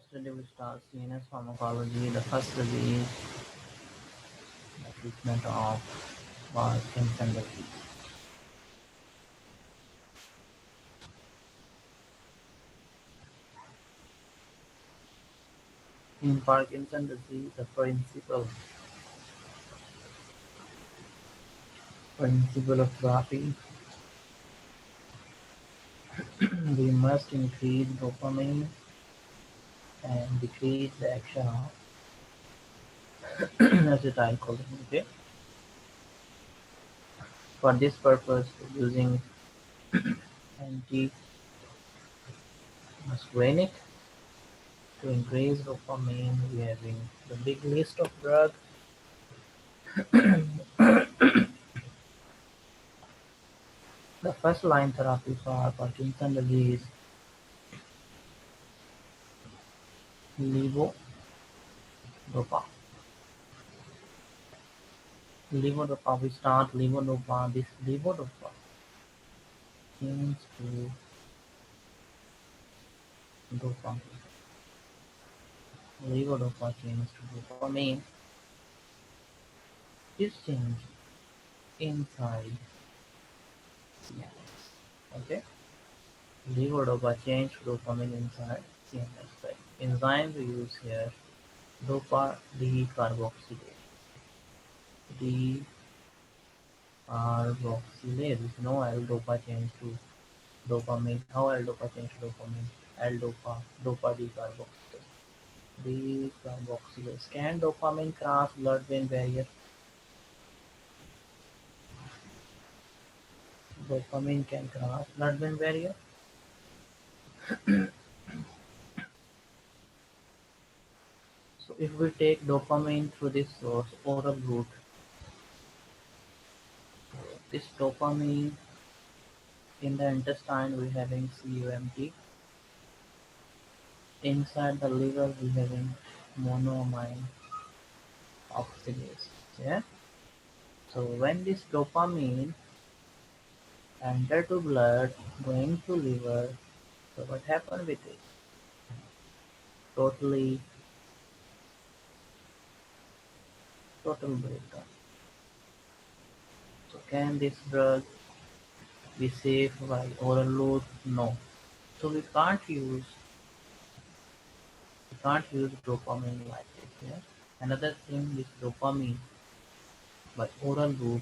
Yesterday we start CNS pharmacology, the first disease, the treatment of Parkinson disease. In Parkinson disease, the principle of therapy, we must increase dopamine and decrease the action of acetylcholine. Okay. For this purpose, using anti-muscarinic to increase dopamine, we having the big list of drugs. The first line therapy for Parkinson disease, levodopa. Levodopa, we start levodopa. This levodopa change to dopamine. Levodopa change to dopamine. This change inside CNS. Okay? Levodopa change to dopamine inside CNS. Right? Enzyme we use here, dopa decarboxylase. Decarboxylase. No L-dopa change to dopamine. How L-dopa change to dopamine? L-dopa, dopa decarboxylase. Decarboxylase. Can dopamine cross blood-brain barrier? Dopamine can cross blood-brain barrier. So if we take dopamine through this source, oral route, this dopamine in the intestine we having CUMT. Inside the liver we having monoamine oxidase. Yeah. So when this dopamine enter to blood, going to liver, so what happened with it? Totally total breakdown. So can this drug be safe by oral route? No. So we can't use dopamine like this. Yeah. Another thing is dopamine by oral route.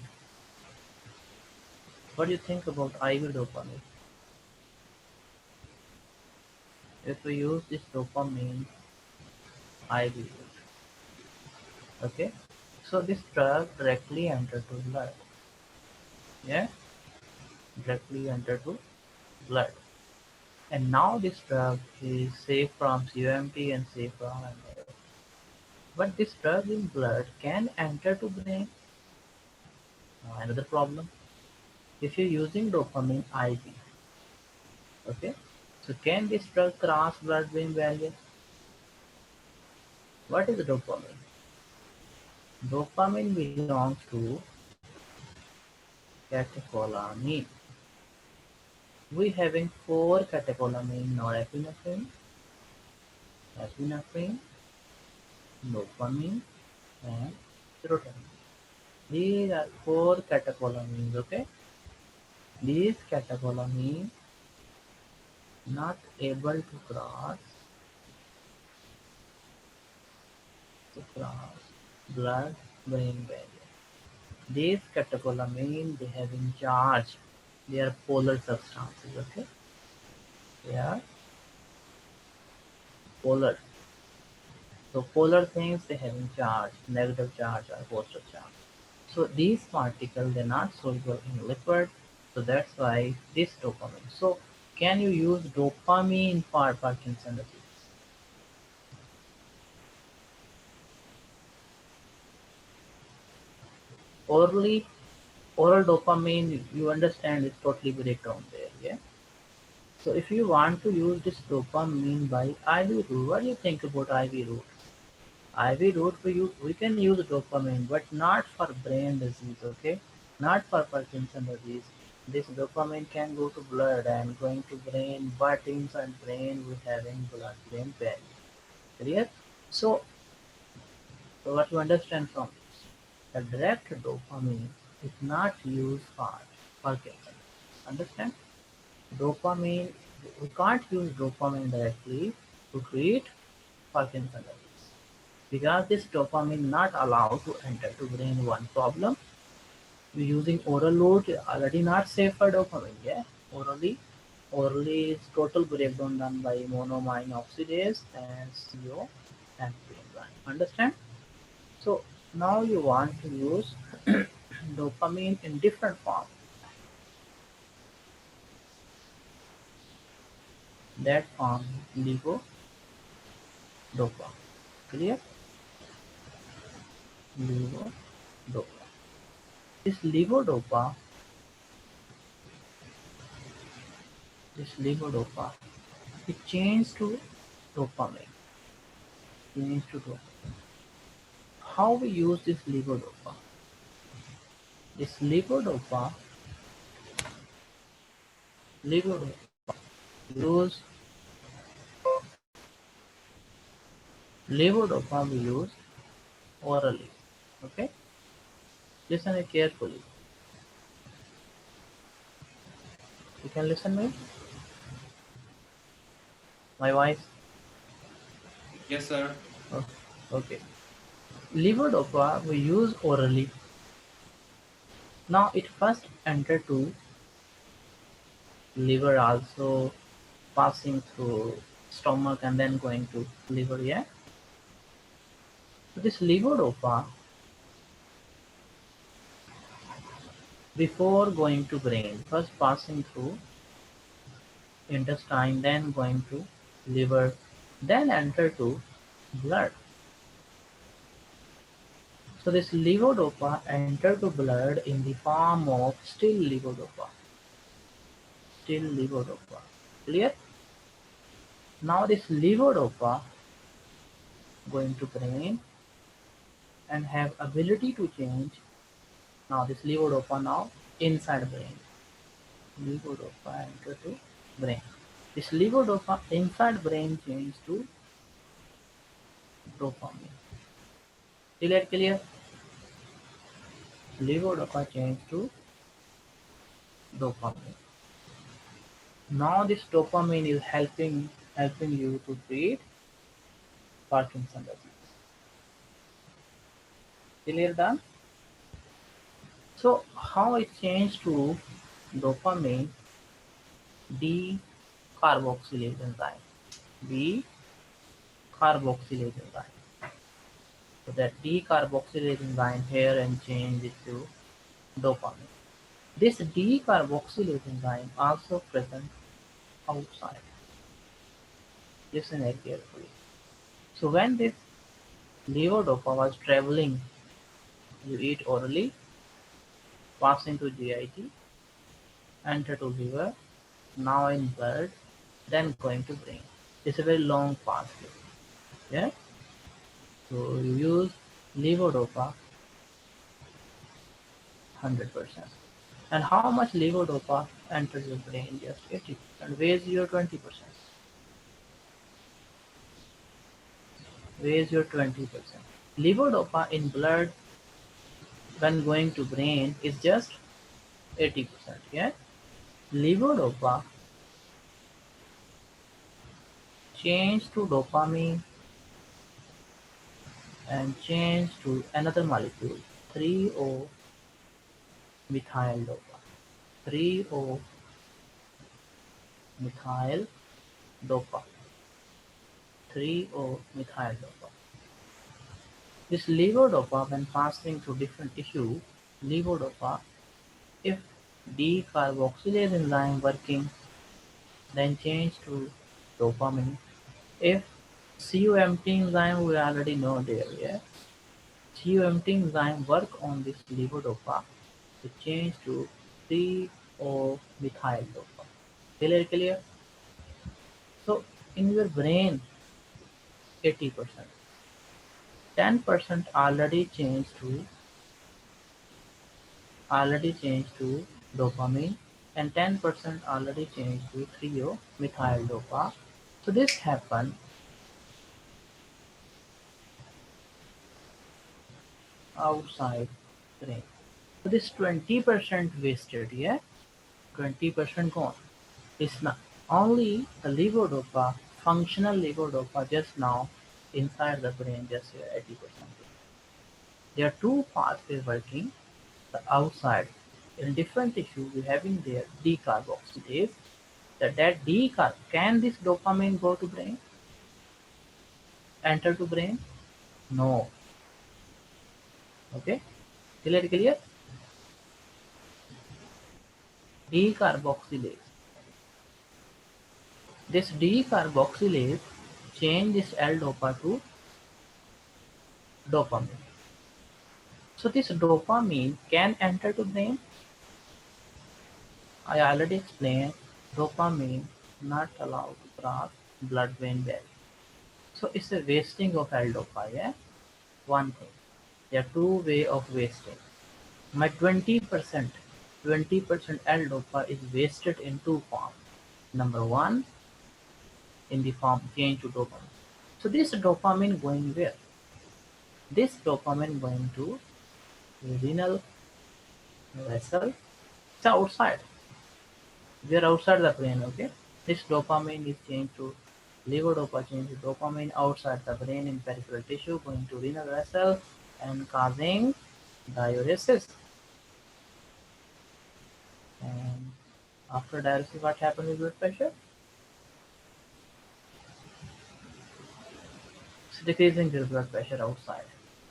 What do you think about IV dopamine? If we use this dopamine IV route, okay? So this drug directly enter to blood. Yeah, directly enter to blood. And now this drug is safe from COMT and safe from MAO. But this drug in blood can enter to brain. Now another problem. If you're using dopamine IV, okay? So can this drug cross blood-brain barrier? What is dopamine? Dopamine belongs to catecholamine. We having four catecholamine: norepinephrine, epinephrine, dopamine, and serotonin. These are four catecholamines. Okay, these catecholamines not able to cross blood-brain barrier. These catecholamines they having charge. They are polar substances. Okay, they are polar. So polar things they having charge, negative charge or positive charge. So these particles they're not soluble in liquid, so that's why this dopamine. So can you use dopamine for Parkinson disease? Orally, oral dopamine you understand is totally breakdown there, yeah. So if you want to use this dopamine by IV route, what do you think about IV route? IV route we can use dopamine, but not for brain disease, okay? Not for Parkinson disease. This dopamine can go to blood and going to brain, but inside brain we having blood-brain barrier. Clear? So, so what you understand from this? The direct dopamine is not used for Parkinson. Understand? Dopamine, we can't use dopamine directly to treat Parkinson disease because this dopamine not allowed to enter to brain. One problem, we using oral route already not safe for dopamine. Yeah, orally is total breakdown done by monoamine oxidase and CO and enzyme. Understand? So now you want to use dopamine in different form. That form is levodopa. Clear? Levodopa. This levodopa, this levodopa, it changed to dopamine. Changed to dopamine. How we use this levodopa? This levodopa use levodopa we use orally. Okay, listen it carefully. You can listen me. My voice. Yes, sir. Oh, okay. Levodopa we use orally. Now it first enter to liver also passing through stomach and then going to liver. Yeah. So this levodopa before going to brain first passing through intestine then going to liver then enter to blood. So this levodopa enter to blood in the form of still levodopa. Still levodopa. Clear? Now this levodopa going to brain and have ability to change. Now this levodopa now inside brain. Levodopa enter to brain. This levodopa inside brain change to dopamine. Clear, clear. Levodopa change to dopamine. Now this dopamine is helping you to treat Parkinson disease. Clear done? So how it changed to dopamine decarboxylase enzyme. Decarboxylase enzyme. So that decarboxylase enzyme here and change it to dopamine. This decarboxylase enzyme also present outside. Listen very carefully. So when this levodopa was traveling, you eat orally, passing to GIT, enter to liver, now in blood, then going to brain. It's a very long pathway. Yeah. So you use levodopa 100%. And how much levodopa enters your brain? Just 80%. Weighs your 20%. Weighs your 20%. Levodopa in blood when going to brain is just 80%. Yeah. Levodopa change to dopamine and change to another molecule 3O methyl dopa. 3O methyl dopa. 3O methyl dopa. This levodopa, when passing through different tissues, levodopa, if decarboxylase enzyme working, then change to dopamine. If COMT enzyme, we already know there, yeah. COMT enzyme work on this levodopa to change to 3O methyl dopa. Clear, clear? So in your brain, 80%, 10% already changed to dopamine and 10% already changed to 3O methyl dopa. So this happen outside brain. So this 20% wasted, yeah? 20% gone. It's not only the levodopa, functional levodopa just now inside the brain, just here 80%. There are two pathways working. The outside, in different tissue, we having there decarboxylase. That decarb, can this dopamine go to brain? Enter to brain? No. Okay? Clear? Decarboxylase. This decarboxylase change this L-dopa to dopamine. So this dopamine can enter to brain. I already explained dopamine not allowed to cross blood-brain barrier. So it's a wasting of L-dopa, yeah? One thing. There are two way of wasting. My 20% L-dopa is wasted in two forms. Number one, in the form change to dopamine. So this dopamine going where? This dopamine going to renal vessel. It's outside. We are outside the brain, okay? This dopamine is changed to levodopa change to dopamine outside the brain in peripheral tissue going to renal vessel and causing diuresis. And after diuresis, what happens with blood pressure? It's decreasing your blood pressure outside.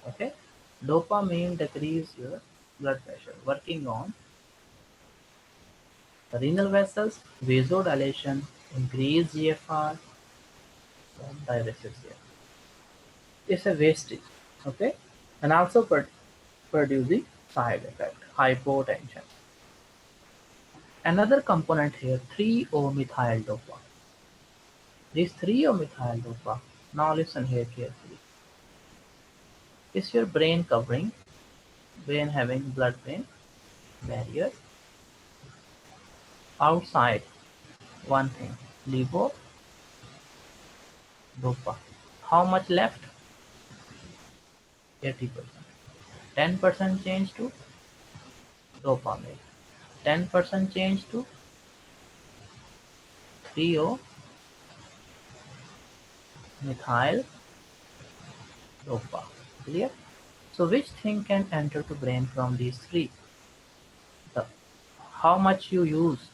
Okay? Dopamine decrease your blood pressure. Working on the renal vessels, vasodilation, increase GFR, and diuresis here. It's a wastage. Okay? And also producing side effect, hypotension. Another component here, 3-O-methyl dopa. This 3-O-methyl dopa, now listen here carefully. Is your brain covering, brain having blood-brain barrier. Outside, one thing, levodopa. How much left? 80%. 10% change to dopamine. 10% change to 3-O-methyl dopa. Clear? So which thing can enter to brain from these three? The how much you use.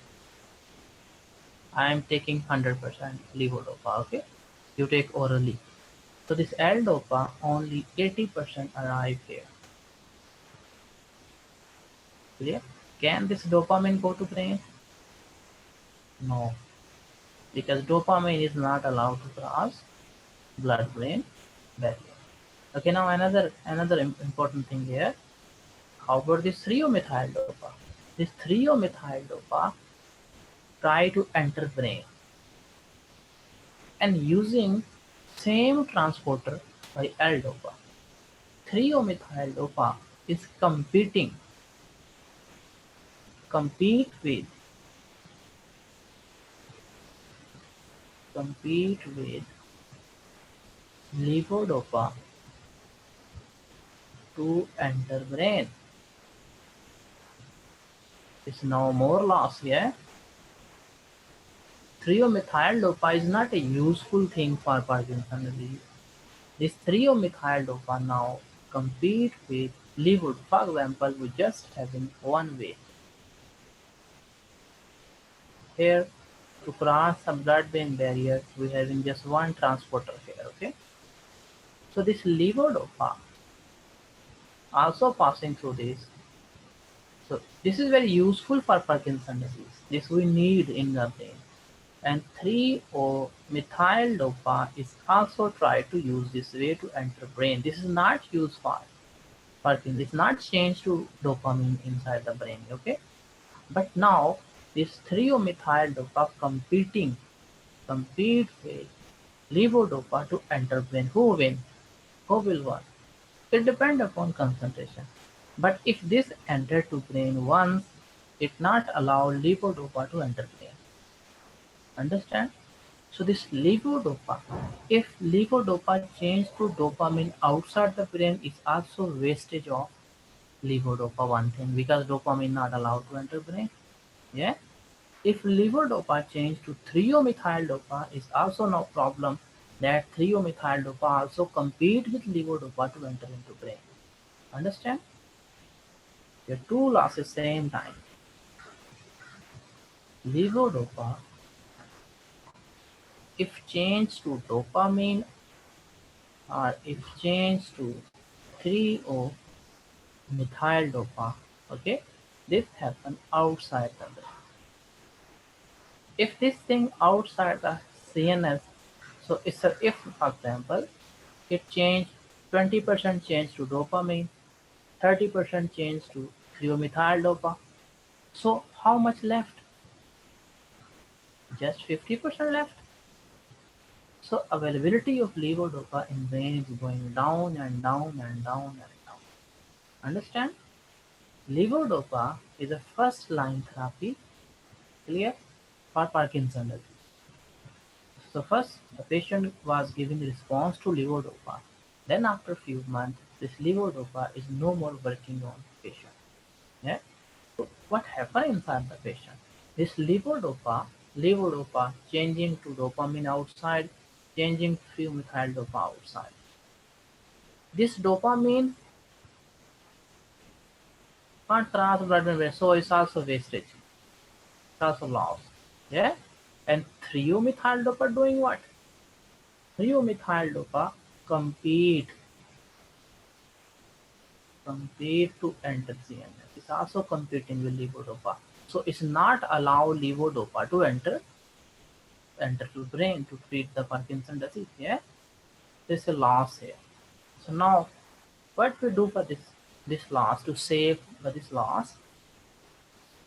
I am taking 100% levodopa, okay? You take orally. So this L-dopa only 80% arrive here. Clear? Can this dopamine go to brain? No, because dopamine is not allowed to cross blood-brain barrier. Okay, now another important thing here. How about this 3-O-methyl dopa? This 3-O-methyl dopa try to enter brain and using same transporter by L-dopa. 3-O-methyl dopa is compete with levodopa to enter brain. It's no more loss, yeah? 3-O-methyl dopa is not a useful thing for Parkinson disease. This 3-O-methyl dopa now compete with levodopa. For example, we just having one way. Here, to cross a blood-brain barrier, we having just one transporter here, okay? So this levodopa also passing through this. So this is very useful for Parkinson disease. This we need in the brain. And 3-O-methyl dopa is also tried to use this way to enter brain. This is not used for Parkinson. It's not changed to dopamine inside the brain, okay? But now this 3-O-methyl dopa compete with levodopa to enter brain. Who win? Who will win? It depends upon concentration. But if this enter to brain once, it not allow levodopa to enter brain. Understand? So this levodopa, if levodopa change to dopamine outside the brain is also wastage of levodopa one thing because dopamine not allowed to enter brain. Yeah. If levodopa change to thiomethyl-dopa is also no problem that thiomethyl-dopa also compete with levodopa to enter into brain. Understand? The two losses same time. Levodopa, if changed to dopamine or if changed to 3-o-methyl-dopa, okay, this happen outside the brain. If this thing outside the CNS, so it's a if for example it changed 20% change to dopamine, 30% change to thiomethyl-dopa. So how much left? Just 50% left. So availability of levodopa in brain is going down and down and down and down. Understand? Levodopa is a first line therapy, clear, for Parkinson disease. So first the patient was given response to levodopa. Then after a few months, this levodopa is no more working on patient. Yeah? So what happened inside the patient? This levodopa changing to dopamine outside, changing to methyl dopa outside. This dopamine can't transfer blood brain, so it's also wastage. It's also lost. Yeah? And thiomethyl dopa doing what? Thiomethyl dopa compete to enter CNS. It's also competing with levodopa. So it's not allow levodopa to enter to brain to treat the Parkinson disease. Yeah, there's a loss here. So now, what we do for this loss to save this loss?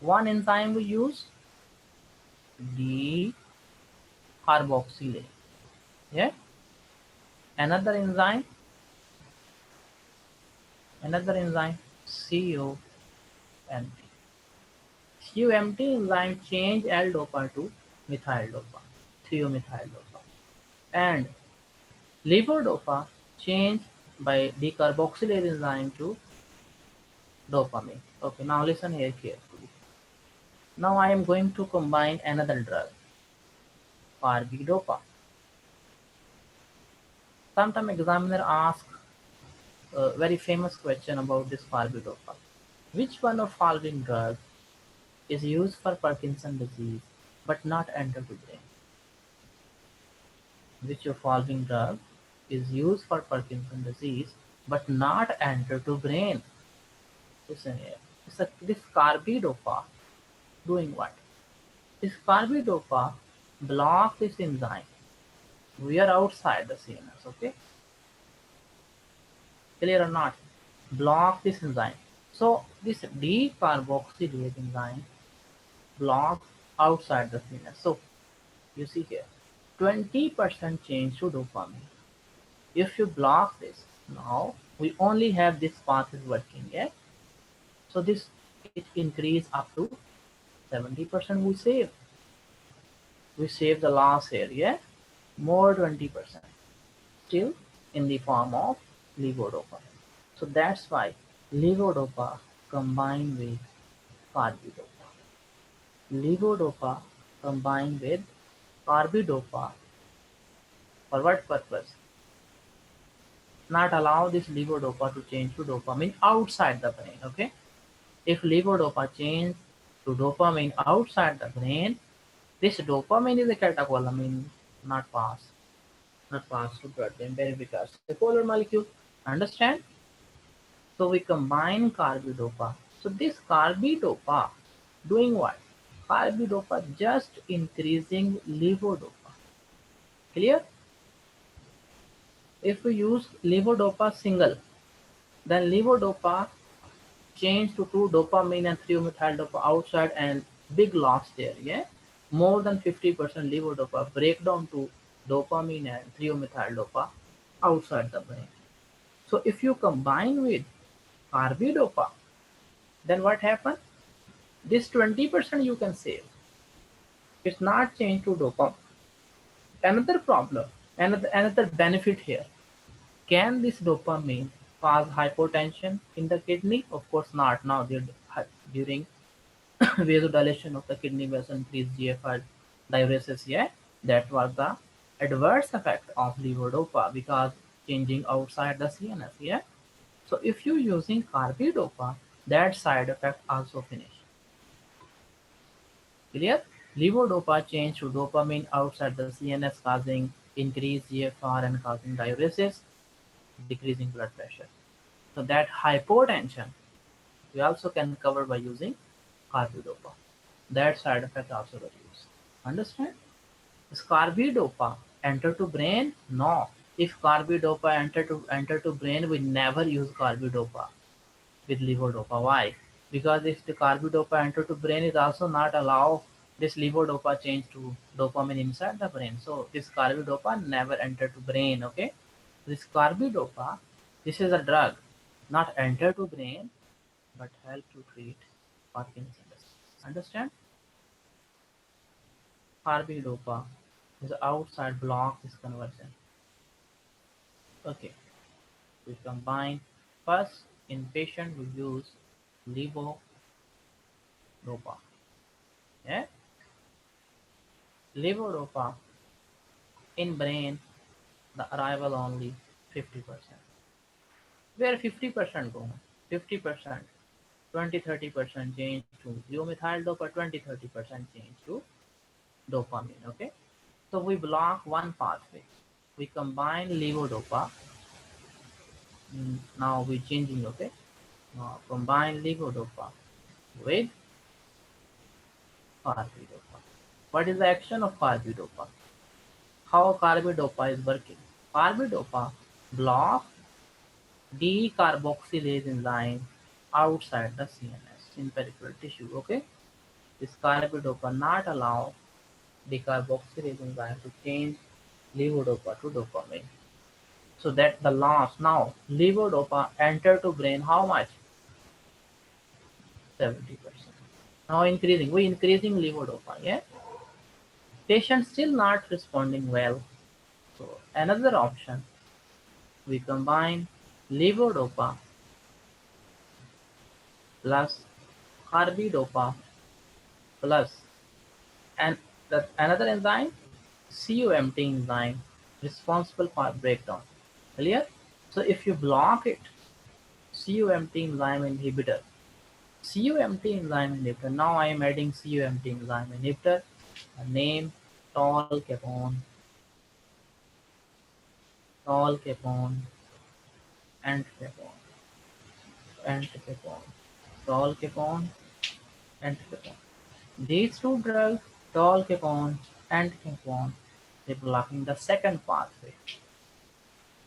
One enzyme we use decarboxylase. Yeah, another enzyme, COMT. COMT enzyme change L-dopa to methyl-dopa, thiomethyl-dopa, and levodopa change by decarboxylase enzyme to dopamine. Okay, now listen here carefully. Now I am going to combine another drug, carbidopa. Sometimes examiner ask a very famous question about this carbidopa. Which one of following drug is used for Parkinson disease but not enter to brain? Which of following drug is used for Parkinson disease but not enter to brain? Listen here. This carbidopa doing what? This carbidopa block this enzyme. We are outside the CNS, okay? Clear or not? Block this enzyme. So this decarboxylase enzyme blocks outside the CNS. So you see here, 20% change to dopamine. If you block this, now we only have this path is working, yeah? So this it increase up to 70% we save. We save the loss here, yeah? More 20%. Still in the form of levodopa. So that's why levodopa combined with carbidopa. Levodopa combined with carbidopa for what purpose? Not allow this levodopa to change to dopamine outside the brain. Okay. If levodopa change to dopamine outside the brain, this dopamine is a catecholamine, not pass, to blood-brain barrier because it's a polar molecule. Understand? So we combine carbidopa. So this carbidopa doing what? Carbidopa just increasing levodopa. Clear? If we use levodopa single, then levodopa change to 2 dopamine and 3-methyl dopa outside and big loss there. Yeah, more than 50% levodopa breakdown to dopamine and 3-methyl dopa outside the brain. So if you combine with carbidopa, then what happens? This 20% you can save. It's not changed to dopamine. Another problem, another benefit here. Can this dopamine cause hypotension in the kidney? Of course not. Now, during vasodilation of the kidney vessel increase GFR diuresis, yeah, that was the adverse effect of levodopa because changing outside the CNS, yeah. So if you using carbidopa, that side effect also finish. Clear? Levodopa change to dopamine outside the CNS causing increased GFR and causing diuresis, decreasing blood pressure. So that hypotension we also can cover by using carbidopa. That side effect also reduce. Understand? Is carbidopa enter to brain? No. If carbidopa enter to brain, we never use carbidopa with levodopa. Why? Because if the carbidopa enter to brain, it also not allow this levodopa change to dopamine inside the brain. So this carbidopa never enter to brain. Okay. This carbidopa, this is a drug, not enter to brain, but help to treat Parkinson's. Understand? Carbidopa is outside block this conversion. Okay, we combine. First, in patient we use levodopa. Yeah, levodopa in brain the arrival only 50%. Where 50% go? 50%, 20-30% change to methyl dopa, 20-30% change to dopamine. Okay, so we block one pathway. We combine levodopa. Now we changing. Okay, now combine levodopa with carbidopa. What is the action of carbidopa? How carbidopa is working? Carbidopa blocks decarboxylase enzyme outside the CNS in peripheral tissue. Okay, this carbidopa not allow decarboxylase enzyme to change levodopa to dopamine. So that the loss now levodopa enter to brain how much? 70%. Now increasing, we increasing levodopa. Yeah, patient still not responding well. So another option, we combine levodopa plus carbidopa plus and another enzyme, COMT enzyme responsible for breakdown. Clear? So if you block it, COMT enzyme inhibitor, COMT enzyme inhibitor. Now I am adding COMT enzyme inhibitor. Name tall capone, tall capone, and capone, and capone, tall capone, and capone. These two drugs, tolcapone and capone, they blocking the second pathway.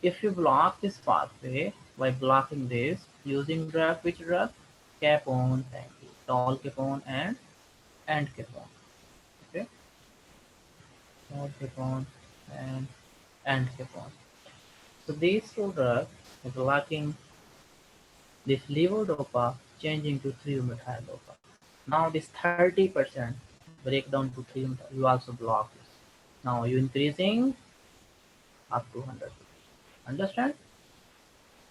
If you block this pathway by blocking this using drug, which drug? Capone, thank you. Tolcapone and capone. Okay, tolcapone and capone. So these two drugs are blocking this levodopa changing to 3-methyl-dopa. Now this 30% breakdown to 3-methyl, you also block this. Now you increasing up to 100. Understand?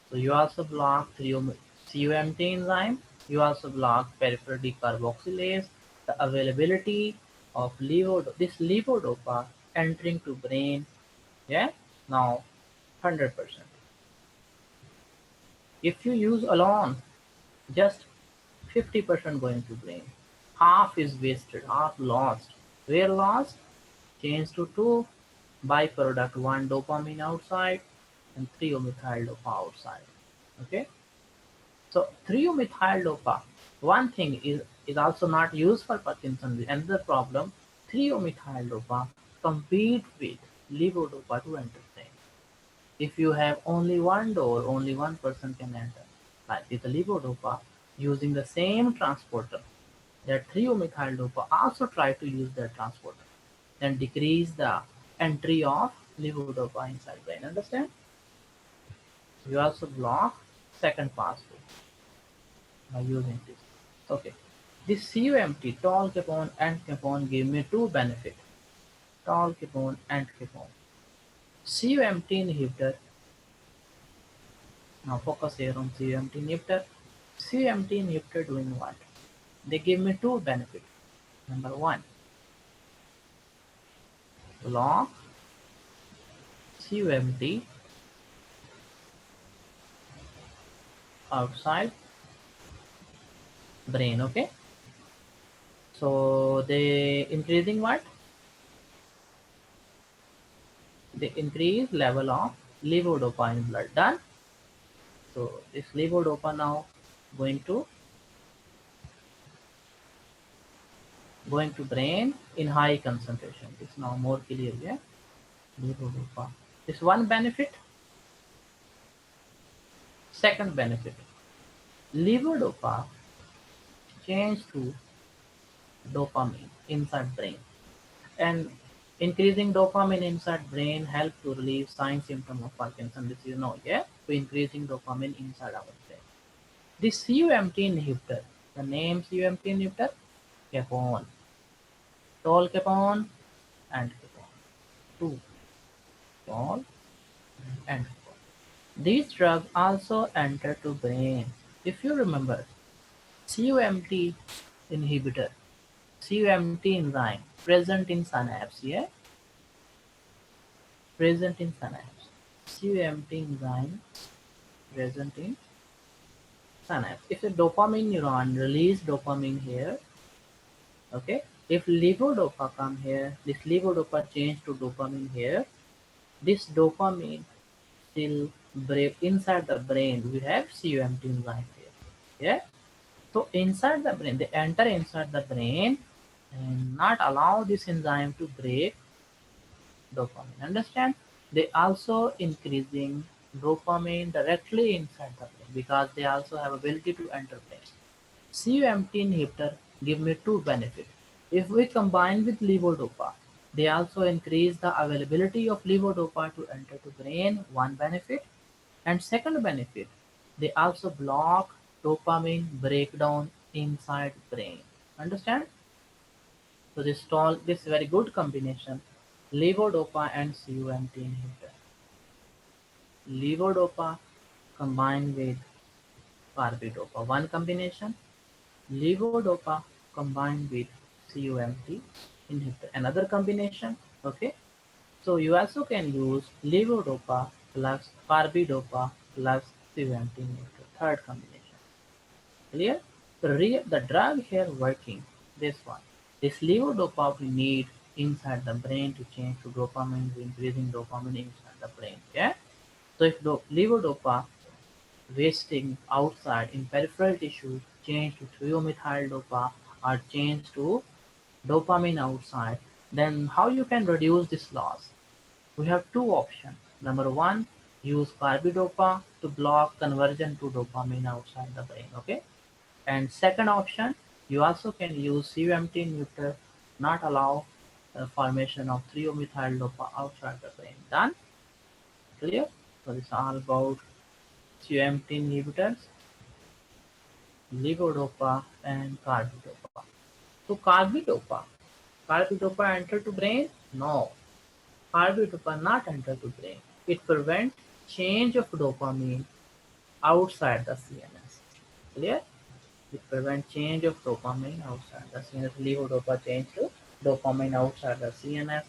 So you also block COMT enzyme. You also block peripheral decarboxylase. The availability of this levodopa entering to brain. Yeah. Now 100%. If you use alone, just 50% going to brain. Half is wasted, half lost. Where lost? Change to two byproduct, one dopamine outside and 3-methyl dopa outside. Okay, so 3-methyl dopa. One thing is also not used for Parkinson's. Another problem, 3-methyl dopa compete with levodopa to enter brain. If you have only one door, only one person can enter. Like with the levodopa, using the same transporter, that 3-methyl dopa also try to use that transporter and decrease the entry of levodopa inside brain. Understand? You also block second pathway by using this. Okay. This CUMT, tall capone and capone, give me two benefits. tall ketone and ketone. CUMT inhibitor. Now focus here on CUMT inhibitor. CUMT inhibitor doing what? They give me two benefits. Number one, block CUMT outside brain. Okay. So they increasing what? They increase level of levodopa in blood. Done. So this levodopa now going to brain in high concentration. It's now more clear. Yeah. Levodopa. This one benefit. Second benefit. Levodopa change to dopamine inside brain, and increasing dopamine inside brain help to relieve sign symptom of Parkinson disease. Yeah, to increasing dopamine inside our brain. This CUMT inhibitor, the name CUMT inhibitor, capone, tall capone and capone, two tall and capone. These drugs also enter to brain. If you remember, CUMT inhibitor, CUMT enzyme present in synapse, yeah, present in synapse. CUMT enzyme present in synapse. If a dopamine neuron release dopamine here, okay, if levodopa come here, this levodopa change to dopamine here, this dopamine still break inside the brain. We have CUMT enzyme here. Yeah. So inside the brain, they enter inside the brain and not allow this enzyme to break dopamine. Understand? They also increasing dopamine directly inside the brain because they also have ability to enter brain. CUMT inhibitor give me two benefits. If we combine with levodopa, they also increase the availability of levodopa to enter to brain, one benefit. And second benefit, they also block dopamine breakdown inside brain. Understand? So this very good combination, levodopa and CUMT inhibitor. Levodopa combined with carbidopa. One combination. Levodopa combined with CUMT inhibitor. Another combination. Okay. So you also can use levodopa plus carbidopa plus CUMT inhibitor. Third combination. Clear? The drug here working. This one. This levodopa we need inside the brain to change to dopamine, to increasing dopamine inside the brain. Yeah. So if the levodopa wasting outside in peripheral tissue change to thiomethyl-dopa or change to dopamine outside, then how you can reduce this loss? We have two options. Number one, use carbidopa to block conversion to dopamine outside the brain. Okay. And second option, you also can use CUMT inhibitor, not allow formation of thiomethyl-dopa outside the brain. Done? Clear? So this is all about CUMT inhibitors, levodopa, and carbidopa. So carbidopa enter to brain? No, carbidopa not enter to brain. It prevents change of dopamine outside the CNS. Clear? It prevents change of dopamine outside the CNS. Levodopa change to dopamine outside the CNS.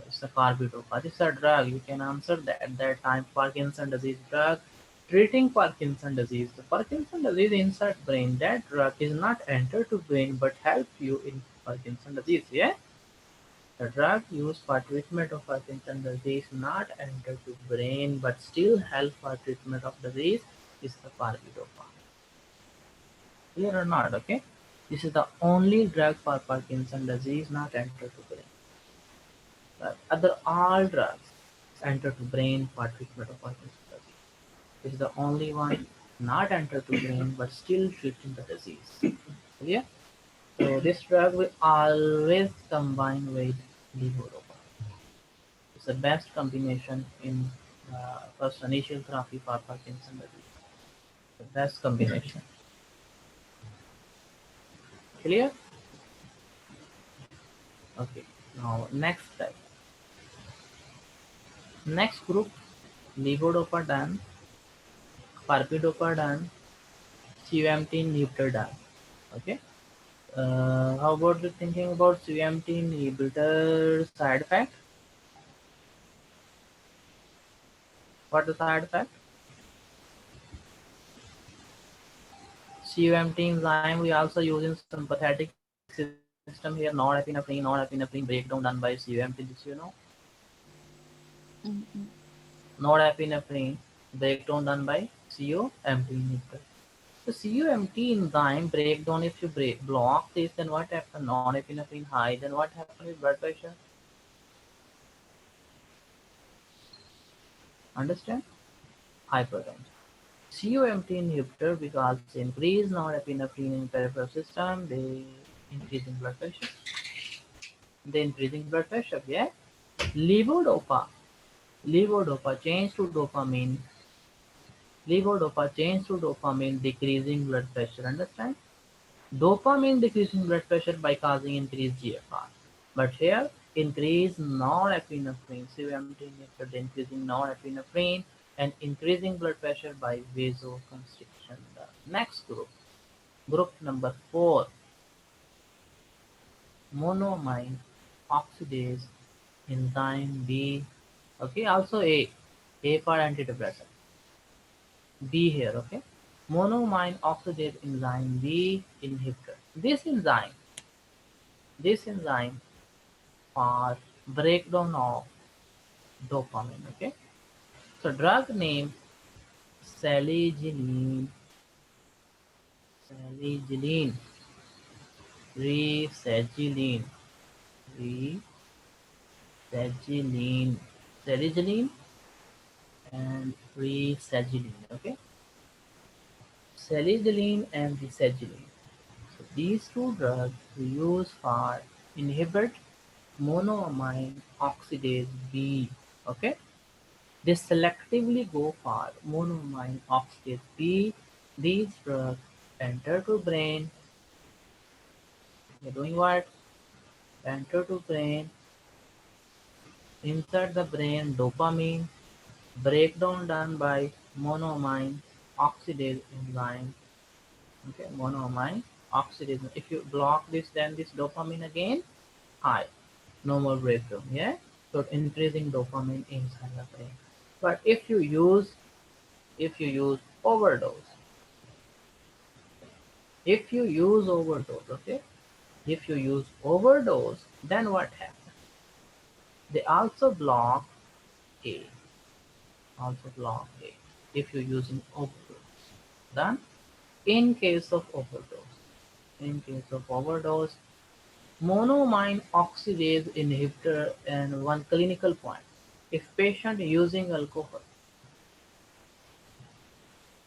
It's a carbidopa. This is a drug. You can answer that at that time. Parkinson disease drug. Treating Parkinson disease. The Parkinson disease inside brain. That drug is not enter to brain but help you in Parkinson disease. Yeah. The drug used for treatment of Parkinson disease not enter to brain but still help for treatment of disease is the carbidopa. Clear or not? Okay. This is the only drug for Parkinson disease not enter to brain. Other all drugs enter to brain for treatment of Parkinson's disease. This is the only one not enter to brain but still treating the disease. Clear? So this drug will always combine with levodopa. It's the best combination in first initial therapy for Parkinson's disease. The best combination. Clear? Okay. Now next step. Next group, levodopa done, carbidopa done, CMT inhibitor done. Okay. How about the thinking about CMT inhibitor side effect? What the side effect? CMT enzyme we also use in sympathetic system here. Norepinephrine breakdown done by CMT. This you know. Mm-mm. Norepinephrine breakdown done by COMT inhibitor. The COMT enzyme breakdown, if you block this, then what happens? Non-epinephrine high, then what happens with blood pressure? Understand? Hypertension. COMT inhibitor because increase norepinephrine in peripheral system, they increasing blood pressure. They increasing blood pressure, yeah? Levodopa. Levodopa change to dopamine. Levodopa change to dopamine decreasing blood pressure. Understand? Dopamine decreasing blood pressure by causing increased GFR. But here, increase norepinephrine, COMT inhibitor increasing norepinephrine and increasing blood pressure by vasoconstriction. The next group, group number 4, monoamine oxidase enzyme B. Okay, also A for antidepressant. B here, okay. Monoamine oxidase enzyme B inhibitor. This enzyme for breakdown of dopamine. Okay, so drug name salicylic salicylic resagiline resagiline salicylic and resagiline. Okay, salicylic and resagiline. So these two drugs we use for inhibit monoamine oxidase B. Okay, they selectively go for monoamine oxidase B. These drugs enter to brain. They're doing what? Enter to brain, insert the brain dopamine, breakdown done by monoamine oxidase enzyme. Okay, monoamine oxidase. If you block this, then this dopamine again high. No more breakdown. Yeah. So increasing dopamine inside the brain. But if you use overdose, if you use overdose, okay, if you use overdose, then what happens? They also block A, also block A if you're using overdose. Then, in case of overdose, monoamine oxidase inhibitor and one clinical point. If patient using alcohol,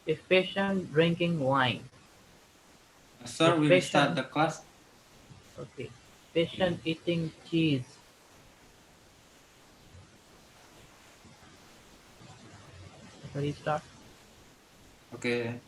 if patient drinking wine, if Sir, we will start patient the class. okay, patient eating cheese, restart. Okay.